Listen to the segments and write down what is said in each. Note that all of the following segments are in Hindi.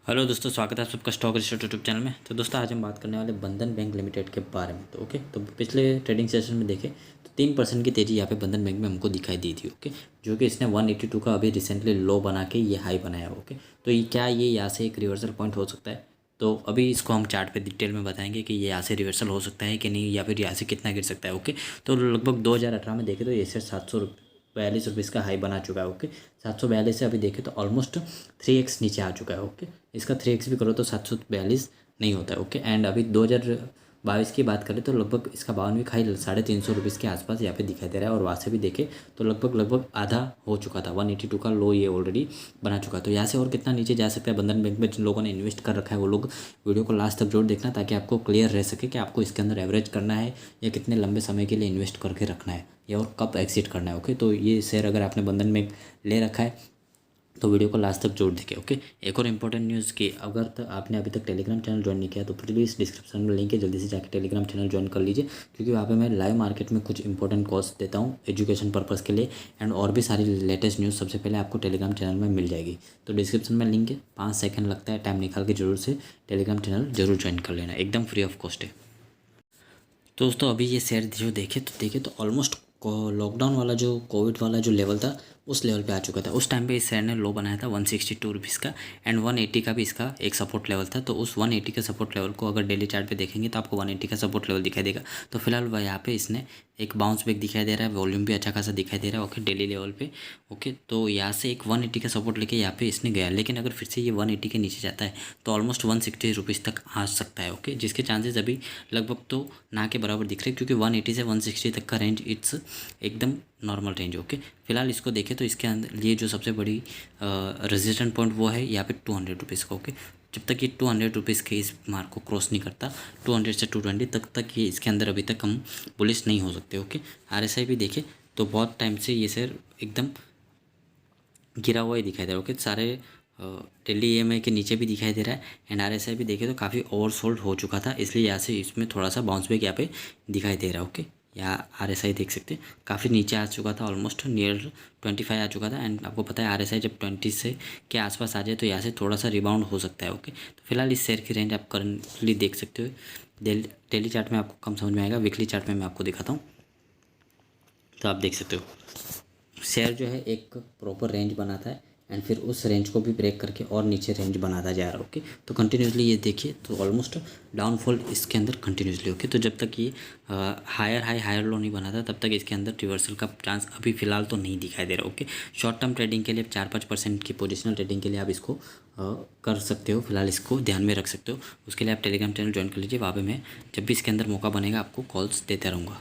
हेलो दोस्तों, स्वागत है आप सबका स्टॉक रिसर्च यूट्यूब चैनल में। तो दोस्तों आज हम बात करने वाले बंधन बैंक लिमिटेड के बारे में। तो तो पिछले ट्रेडिंग सेशन में देखें तो 3% की तेज़ी यहाँ पे बंधन बैंक में हमको दिखाई दी थी। जो कि इसने 182 का अभी रिसेंटली लो बना के ये हाई बनाया। तो ये क्या ये यहाँ से एक रिवर्सल पॉइंट हो सकता है? तो अभी इसको हम चार्ट पे डिटेल में बताएंगे कि ये यहाँ से रिवर्सल हो सकता है कि नहीं, या फिर यहाँ से कितना गिर सकता है। तो लगभग 2018 में देखें तो ये से 742 रुपीज़ का हाई बना चुका है। 742 से अभी देखें तो ऑलमोस्ट 3x नीचे आ चुका है। इसका 3x भी करो तो 742 नहीं होता है। एंड अभी 2022 की बात करें तो लगभग इसका 52वीं खाई 350 रुपीज़ के आसपास यहाँ पे दिखाई दे रहा है। और वहाँ से भी देखें तो लगभग आधा हो चुका था। 182 का लो ये ऑलरेडी बना चुका है। तो यहाँ से और कितना नीचे जा सकता है? बंधन बैंक में जिन लोगों ने इन्वेस्ट कर रखा है वो लोग वीडियो को लास्ट तक जरूर देखना, ताकि आपको क्लियर रह सके कि आपको इसके अंदर एवरेज करना है या कितने लंबे समय के लिए इन्वेस्ट करके रखना है या और कब एग्जिट करना है। तो ये शेयर अगर आपने बंधन में ले रखा है तो वीडियो को लास्ट तक जोड़ देंगे। एक और इम्पोर्टेंट न्यूज़ कि अगर आपने अभी तक टेलीग्राम चैनल ज्वाइन नहीं किया तो प्लीज़ डिस्क्रिप्शन में लिंक है, जल्दी से जाकर टेलीग्राम चैनल ज्वाइन कर लीजिए, क्योंकि वहाँ पे मैं लाइव मार्केट में कुछ इंपॉर्टेंट कोर्स देता हूँ एजुकेशन पर्पज़ के लिए। एंड और भी सारी लेटेस्ट न्यूज़ सबसे पहले आपको टेलीग्राम चैनल में मिल जाएगी। तो डिस्क्रिप्शन में लिंक है, 5 सेकंड लगता है, टाइम निकाल के जरूर से टेलीग्राम चैनल जरूर ज्वाइन कर लेना, एकदम फ्री ऑफ कॉस्ट है। तो दोस्तों अभी ये शेयर जो देखे तो ऑलमोस्ट लॉकडाउन वाला जो कोविड वाला जो लेवल था उस लेवल पे आ चुका था। उस टाइम पे इस शेयर ने लो बनाया था 162 रुपीज़ का। एंड 180 का भी इसका एक सपोर्ट लेवल था। तो उस 180 के सपोर्ट लेवल को अगर डेली चार्ट पे देखेंगे तो आपको 180 का सपोर्ट लेवल दिखाई देगा। तो फिलहाल वह यहाँ पे इसने एक बाउंस बैक दिखाई दे रहा है, वॉल्यूम भी अच्छा खासा दिखाई दे रहा है डेली लेवल पे। तो यहाँ से एक 180 का सपोर्ट लेके यहाँ पे इसने गया, लेकिन अगर फिर से ये 180 के नीचे जाता है तो ऑलमोस्ट 160 रुपीज़ तक आ सकता है। जिसके चांसेस अभी लगभग तो ना के बराबर दिख रहे हैं, क्योंकि 180 से 160 तक का रेंज इट्स एकदम नॉर्मल रेंज। फिलहाल इसको देखें तो इसके अंदर ये जो सबसे बड़ी रेजिस्टेंट पॉइंट वो है यहाँ पे 200 रुपीज़ का। जब तक ये 200 रुपीज़ के इस मार्क को क्रॉस नहीं करता 200 से 220 तक ये इसके अंदर अभी तक हम बुलिश नहीं हो सकते। RSI भी देखें तो बहुत टाइम से ये शेयर एकदम गिरा हुआ ही दिखाई दे रहा है। सारे डेली EMI के नीचे भी दिखाई दे रहा है। एंड RSI भी देखें तो काफ़ी ओवरसोल्ड हो चुका था, इसलिए यहाँ से इसमें थोड़ा सा बाउंस बैक यहाँ पे दिखाई दे रहा है। या RSI देख सकते हैं काफ़ी नीचे आ चुका था, ऑलमोस्ट नियर 25 आ चुका था। एंड आपको पता है RSI जब 20 से के आसपास आ जाए तो यहाँ से थोड़ा सा रिबाउंड हो सकता है। तो फिलहाल इस शेयर की रेंज आप करंटली देख सकते हो। डेली चार्ट में आपको कम समझ में आएगा, वीकली चार्ट में मैं आपको दिखाता हूँ। तो आप देख सकते हो शेयर जो है एक प्रॉपर रेंज बनाता है एंड फिर उस रेंज को भी ब्रेक करके और नीचे रेंज बनाता जा रहा है। तो कंटिन्यूसली ये देखिए तो ऑलमोस्ट डाउनफॉल इसके अंदर कंटिन्यूसली। तो जब तक ये हायर हाई हायर लो नहीं बनाता तब तक इसके अंदर रिवर्सल का चांस अभी फ़िलहाल तो नहीं दिखाई दे रहा। शॉर्ट टर्म ट्रेडिंग के लिए 4-5% की पोजिशनल ट्रेडिंग के लिए आप इसको कर सकते हो, फिलहाल इसको ध्यान में रख सकते हो। उसके लिए आप टेलीग्राम चैनल ज्वाइन कर लीजिए, वहाँ पर मैं जब भी इसके अंदर मौका बनेगा आपको कॉल्स देता रहूँगा।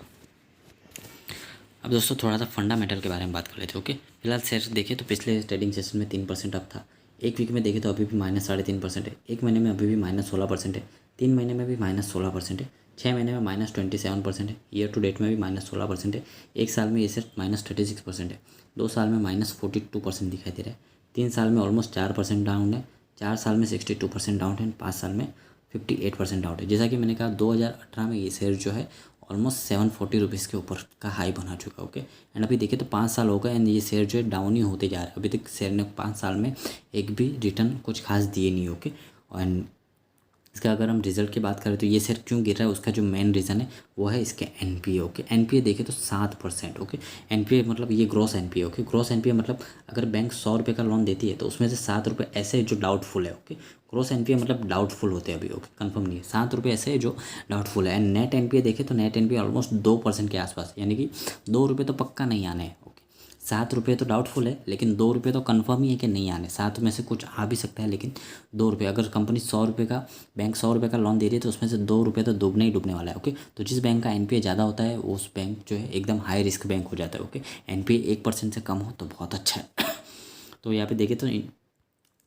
अब दोस्तों थोड़ा सा फंडामेंटल के बारे में बात कर लेते हैं। फिलहाल शेयर देखें तो पिछले ट्रेडिंग सेशन में 3% अप था। एक वीक में देखें तो अभी भी -3.5% है। एक महीने में अभी भी -16% है। 3 महीने में भी -16% है। 6 महीने में -27% है। ईयर टू डेट में भी -16% है। एक साल में ये शेयर -36% है। 2 साल में -42% दिखाई दे रहा है। 3 साल में ऑलमोस्ट 4% डाउन है। 4 साल में 62% डाउन है। 5 साल में 58% डाउन है। जैसा कि मैंने कहा 2018 में ये शेयर जो है ऑलमोस्ट 740 रुपीज़ के ऊपर का हाई बना चुका है। एंड अभी देखिए तो 5 साल हो गए एंड ये शेयर जो है डाउन ही होते जा रहा है। अभी तक शेयर ने 5 साल में एक भी रिटर्न कुछ खास दिए नहीं। एंड इसका अगर हम रिजल्ट की बात करें तो ये शेयर क्यों गिर रहा है, उसका जो मेन रीज़न है वो है इसके NPA। NPA देखें तो 7%। NPA मतलब ये ग्रॉस NPA। ग्रॉस NPA मतलब अगर बैंक 100 रुपये का लोन देती है तो उसमें से 7 रुपये ऐसे जो डाउटफुल है। ग्रॉस NPA मतलब डाउटफुल होते हैं अभी। कंफर्म नहीं है। 7 रुपये ऐसे है जो डाउटफुल है। एंड नेट NPA देखें तो नेट NPA ऑलमोस्ट 2% के आसपास, यानी कि 2 रुपये तो पक्का नहीं आने हैं। 7 रुपये तो डाउटफुल है, लेकिन 2 रुपये तो कंफर्म ही है कि नहीं आने। 7 में से कुछ आ भी सकता है, लेकिन 2 रुपये अगर कंपनी 100 रुपये का बैंक 100 रुपये का लोन दे रही है तो उसमें से 2 रुपये तो डूबने ही डूबने वाला है। तो जिस बैंक का NPA ज़्यादा होता है उस बैंक जो है एकदम हाई रिस्क बैंक हो जाता है। NPA 1% से कम हो तो बहुत अच्छा है। तो यहाँ पे देखें तो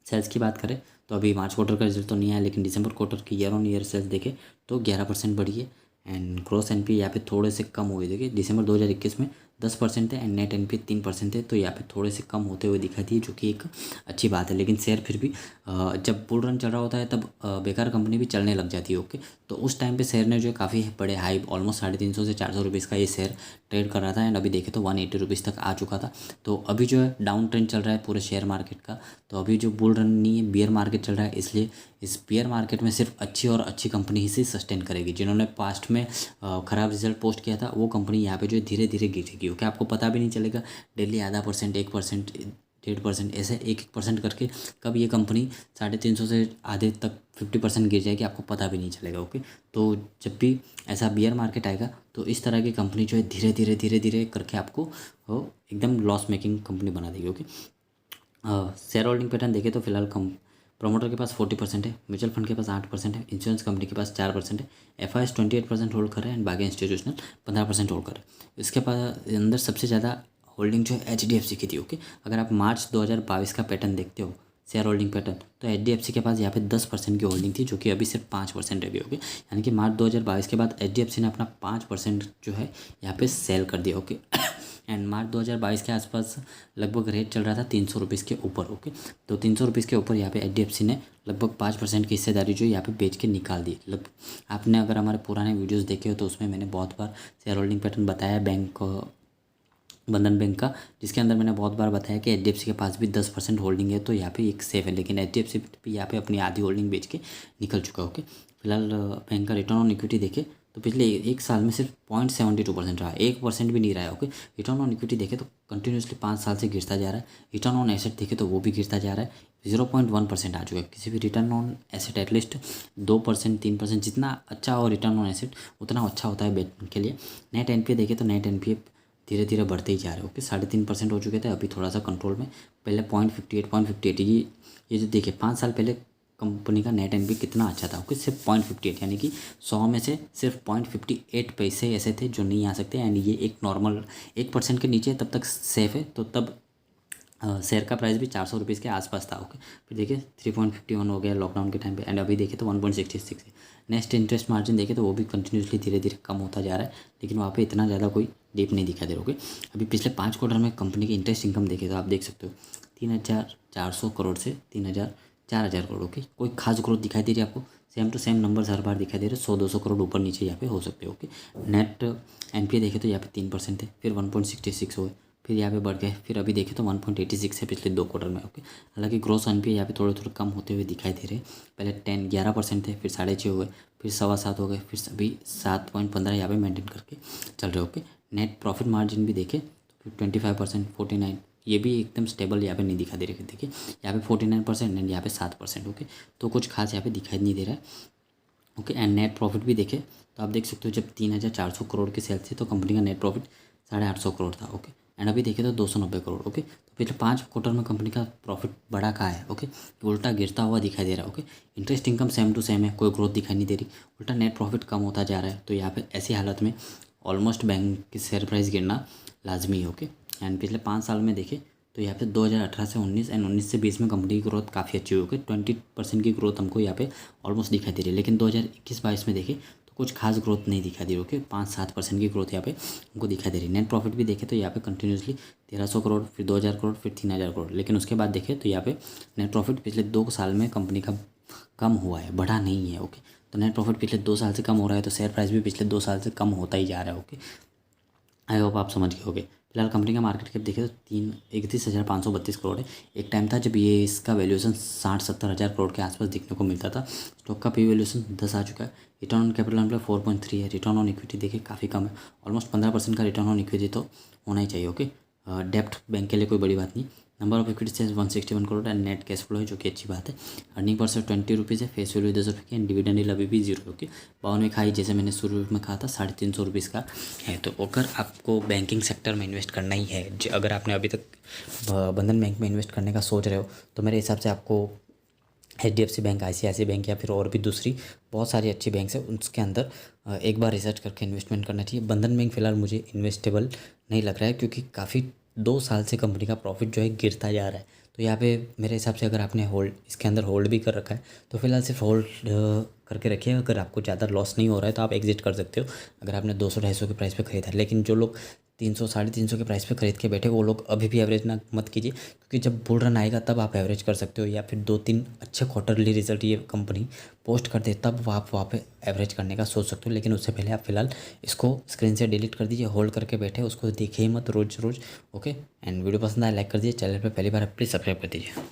सेल्स की बात करें तो अभी मार्च क्वार्टर का रिजल्ट तो नहीं आया, लेकिन दिसंबर क्वार्टर की ईयर ऑन ईयर सेल्स देखें तो 11% बढ़ी है। एंड ग्रॉस NPA यहाँ पे थोड़े से कम हुए। देखिए दिसंबर 2021 में 10% है एंड नेट एनपीए 3% है, तो यहाँ पे थोड़े से कम होते हुए दिखाई दिए, जो कि एक अच्छी बात है। लेकिन शेयर फिर भी जब बुल रन चल रहा होता है तब बेकार कंपनी भी चलने लग जाती है। ओके, तो उस टाइम पे शेयर ने जो है काफ़ी बड़े हाई ऑलमोस्ट 350 से 400 रुपीज़ का ये शेयर ट्रेड कर रहा था एंड अभी देखे तो 180 रुपीज़ तक आ चुका था। तो अभी जो है डाउन ट्रेंड चल रहा है पूरे शेयर मार्केट का, तो अभी जो बुल रन नहीं है, बियर मार्केट चल रहा है, इसलिए इस बियर मार्केट में सिर्फ अच्छी और अच्छी कंपनी ही से सस्टेन करेगी। जिन्होंने पास्ट में ख़राब रिजल्ट पोस्ट किया था वो कंपनी यहाँ पे जो है धीरे धीरे गिरेगी। ओके, आपको पता भी नहीं चलेगा, डेली आधा परसेंट, 1%, 1.5%, ऐसे 1% करके कब ये कंपनी 350 से आधे तक 50% गिर जाएगी, आपको पता भी नहीं चलेगा। ओके, तो जब भी ऐसा बियर मार्केट आएगा तो इस तरह की कंपनी जो है धीरे धीरे धीरे धीरे करके आपको एकदम लॉस मेकिंग कंपनी बना देगी। ओके, शेयर होल्डिंग पैटर्न देखें तो फिलहाल कम प्रोमोटर के पास 40% है, म्यूचुअल फंड के पास 8% है, इंश्योरेंस कंपनी के पास 4% है, एफआईएस 28% होल्ड कर रहे हैं एंड बाकी इंस्टीट्यूशनल 15% होल्ड कर रहे हैं। इसके पास अंदर सबसे ज़्यादा होल्डिंग जो है एचडीएफसी की थी। ओके, अगर आप मार्च 2022 का पैटर्न देखते हो शेयर होल्डिंग पैटर्न, तो एचडीएफसी के पास यहाँ पे 10% की होल्डिंग थी, जो कि अभी सिर्फ 5% रह गई। ओके, यानी कि मार्च 2022 के बाद एचडीएफसी ने अपना 5% जो है यहाँ पे सेल कर दिया। ओके, एंड मार्च 2022 के आसपास लगभग रेट चल रहा था 300 रुपीज़ के ऊपर। ओके, तो 300 रुपीज़ के ऊपर यहाँ पे एचडीएफसी ने लगभग 5% की हिस्सेदारी जो यहाँ पे बेच के निकाल दी। आपने अगर हमारे पुराने वीडियोस देखे हो तो उसमें मैंने बहुत बार शेयर होल्डिंग पैटर्न बताया बैंक बंधन बैंक का, जिसके अंदर मैंने बहुत बार बताया कि एचडीएफसी के पास भी 10% होल्डिंग है, तो यहाँ पे एक सेफ है। लेकिन एचडीएफसी भी यहाँ पे अपनी आधी होल्डिंग बेच के निकल चुका है। ओके, फिलहाल बैंक का रिटर्न ऑन इक्विटी देखे तो पिछले एक साल में सिर्फ 0.72% रहा, 1% भी नहीं रहा है। ओके, रिटर्न ऑन इक्विटी देखे तो कंटिन्यूसली 5 साल से गिरता जा रहा है। रिटर्न ऑन एसेट देखे तो वो भी गिरता जा रहा है, 0.1% आ चुका है। किसी भी रिटर्न ऑन एसेट एटलीस्ट 2%, 3%, जितना अच्छा हो रिटर्न ऑन एसेट उतना अच्छा होता है बैंक के लिए। नेट एनपीए देखे तो नेट एनपीए धीरे धीरे बढ़ते ही जा रहे हो। ओके, 3.5% हो चुके थे, अभी थोड़ा सा कंट्रोल में। पहले 0.58 ये जो देखिए 5 साल पहले कंपनी का नेट एनपी कितना अच्छा था। ओके, सिर्फ 0.58, यानी कि 100 में से सिर्फ 0.58 पैसे ऐसे थे जो नहीं आ सकते एंड ये एक नॉर्मल 1% के नीचे तब तक सेफ है। तो तब शेयर का प्राइस भी 400 रुपीज़ के आसपास था। ओके, फिर देखिए 3.51 हो गया लॉकडाउन के टाइम पे एंड अभी देखे तो 1.66 है। नेक्स्ट इंटरेस्ट मार्जिन देखे तो वो भी कंटिन्यूसली धीरे धीरे कम होता जा रहा है, लेकिन वहाँ पे इतना ज़्यादा कोई डीप नहीं दिखा दे रहा। ओके, अभी पिछले 5 क्वार्टर में कंपनी की इंटरेस्ट इनकम देखे तो आप देख सकते हो 3,400 करोड़ से 4,000 करोड़। ओके, कोई खास ग्रोथ दिखाई दे रही है आपको? सेम टू सेम नंबर्स हर बार दिखाई दे रहे हैं, 100-200 करोड़ ऊपर नीचे यहाँ पे हो सकते हो। ओके, नेट एनपीए देखे तो यहाँ पे 3% है, फिर 1.66 हो गए, फिर यहाँ पे बढ़ गए, फिर अभी देखें तो 1.86 है पिछले 2 क्वार्टर में। ओके, हालांकि ग्रोस एनपीए यहाँ पे थोड़े थोड़े कम होते हुए दिखाई दे रहे हैं। पहले 11% थे, फिर 6.5 हो गए, फिर 7.25 हो गए, फिर अभी 7.15 यहाँ पे मेंटेन करके चल रहे। ओके, नेट प्रॉफिट मार्जिन भी देखें तो 25%, 49, ये भी एकदम स्टेबल यहाँ पे नहीं दिखा दे रहे। देखिए यहाँ पे 49% एंड यहाँ पे 7%। ओके, तो कुछ खास यहाँ पे दिखाई नहीं दे रहा है। ओके, एंड नेट प्रॉफिट भी देखें तो आप देख सकते हो जब 3,400 करोड़ के सेल्स थे तो कंपनी का नेट प्रॉफिट 850 करोड़ था। ओके, एंड अभी देखें तो 290 करोड़। ओके, तो पिछले 5 क्वार्टर में कंपनी का प्रॉफिट बढ़ा कहाँ है? ओके, उल्टा गिरता हुआ दिखाई दे रहा है। Okay, interest income same to same है, कोई ग्रोथ दिखाई नहीं दे रही, उल्टा नेट प्रॉफिट कम होता जा रहा है। तो यहाँ पे ऐसी हालत में ऑलमोस्ट बैंक की शेयर प्राइस गिरना लाजमी है। ओके, एंड पिछले 5 साल में देखें तो यहाँ पे 2018 से 19 एंड 19 से 20 में कंपनी की ग्रोथ काफ़ी अच्छी हुई। ओके, 20% की ग्रोथ हमको यहाँ पे ऑलमोस्ट दिखाई दे रही है, लेकिन 2021-22 में देखें तो कुछ खास ग्रोथ नहीं दिखाई दे रही। ओके, 5-7% की ग्रोथ यहाँ पे हमको दिखाई दे रही है। नेट प्रॉफिट भी देखें तो यहाँ पे कंटिन्यूसली 1,300 करोड़, फिर 2,000 करोड़, फिर 3,000 करोड़, लेकिन उसके बाद देखें तो यहाँ पे नेट प्रॉफिट पिछले 2 साल में कंपनी का कम हुआ है, बढ़ा नहीं है। ओके, तो नेट प्रॉफिट पिछले 2 साल से कम हो रहा है, तो शेयर प्राइस भी पिछले 2 साल से कम होता ही जा रहा है। ओके, आई होप आप समझ गए होगे। फिलहाल कंपनी का मार्केट कैप देखें तो 31,532 करोड़ है। एक टाइम था जब ये इसका वैल्यूएशन 60-70 हज़ार करोड़ के आसपास दिखने को मिलता था। स्टॉक का पी वैल्यूएशन 10 आ चुका है। रिटर्न ऑन कैपिटल एम्प्लॉय 4.3 है। रिटर्न ऑन इक्विटी देखिए काफ़ी कम है, ऑलमोस्ट 15% का रिटर्न ऑन इक्विटी तो होना ही चाहिए। ओके, डेप्ट बैंक के लिए कोई बड़ी बात नहीं। नंबर ऑफ इक्विटी से 161 crore and net cash flow है, जो कि अच्छी बात है। अर्निंग पर से 20 रुपीज़ है, फेस वैल्यू 10 रुपये की एंड डिविडेंड yield अभी भी 0। ओके, 52 खाई, जैसे मैंने शुरू में कहा था 350 रुपीज़ का है। तो अगर आपको बैंकिंग सेक्टर में इन्वेस्ट करना ही है, अगर आपने अभी तक बंधन बैंक में इन्वेस्ट करने का सोच रहे हो, तो मेरे हिसाब से आपको HDFC बैंक, ICICI बैंक या फिर और भी दूसरी बहुत सारी अच्छी बैंक है, उसके अंदर एक बार रिसर्च करके इन्वेस्टमेंट करना चाहिए। बंधन बैंक फ़िलहाल मुझे इन्वेस्टेबल नहीं लग रहा है, क्योंकि काफ़ी 2 साल से कंपनी का प्रॉफिट जो है गिरता जा रहा है। तो यहाँ पे मेरे हिसाब से अगर आपने इसके अंदर होल्ड भी कर रखा है तो फिलहाल सिर्फ होल्ड करके रखिए। अगर आपको ज़्यादा लॉस नहीं हो रहा है तो आप एग्जिट कर सकते हो, अगर आपने 200-250 के प्राइस पे ख़रीदा है। लेकिन जो लोग 300 350 के प्राइस पे खरीद के बैठे वो लोग अभी भी एवरेज ना मत कीजिए, क्योंकि जब बुल रन आएगा तब आप एवरेज कर सकते हो, या फिर 2-3 अच्छे क्वार्टरली रिजल्ट ये कंपनी पोस्ट कर दे तब आप वहाँ पे एवरेज करने का सोच सकते हो। लेकिन उससे पहले आप फिलहाल इसको स्क्रीन से डिलीट कर दीजिए, होल्ड करके बैठे उसको देखिए मत रोज़ रोज़। ओके, एंड वीडियो पसंद आए लाइक कर दीजिए, चैनल पर पहली बार प्लीज़ सब्सक्राइब कर दीजिए।